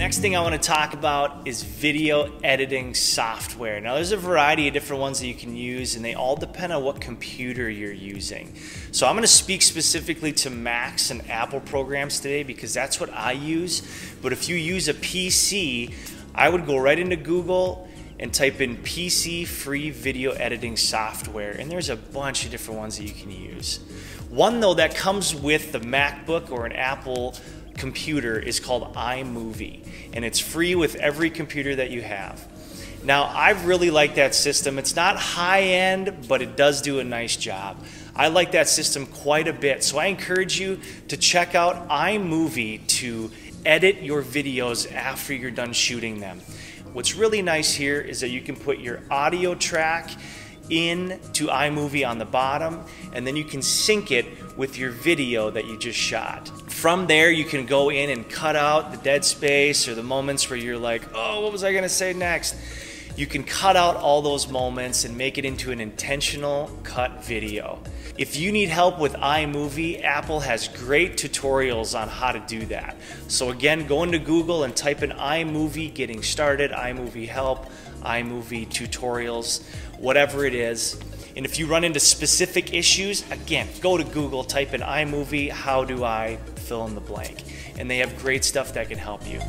Next thing I want to talk about is video editing software. Now there's a variety of different ones that you can use, and they all depend on what computer you're using. So I'm going to speak specifically to Macs and Apple programs today because that's what I use. But if you use a PC, I would go right into Google and type in PC free video editing software, and there's a bunch of different ones that you can use. One though that comes with the MacBook or an Apple computer is called iMovie, and it's free with every computer that you have. Now I really like that system. It's not high-end, but it does do a nice job. I like that system quite a bit, so I encourage you to check out iMovie to edit your videos after you're done shooting them. What's really nice here is that you can put your audio track into iMovie on the bottom, and then you can sync it with your video that you just shot. From there you can go in and cut out the dead space or the moments where you're like, oh, what was I gonna say next? You can cut out all those moments and make it into an intentional cut video. If you need help with iMovie, Apple has great tutorials on how to do that. So again, go into Google and type in iMovie getting started, iMovie help, iMovie tutorials, whatever it is. And if you run into specific issues, again, go to Google, type in iMovie, how do I fill in the blank? And they have great stuff that can help you.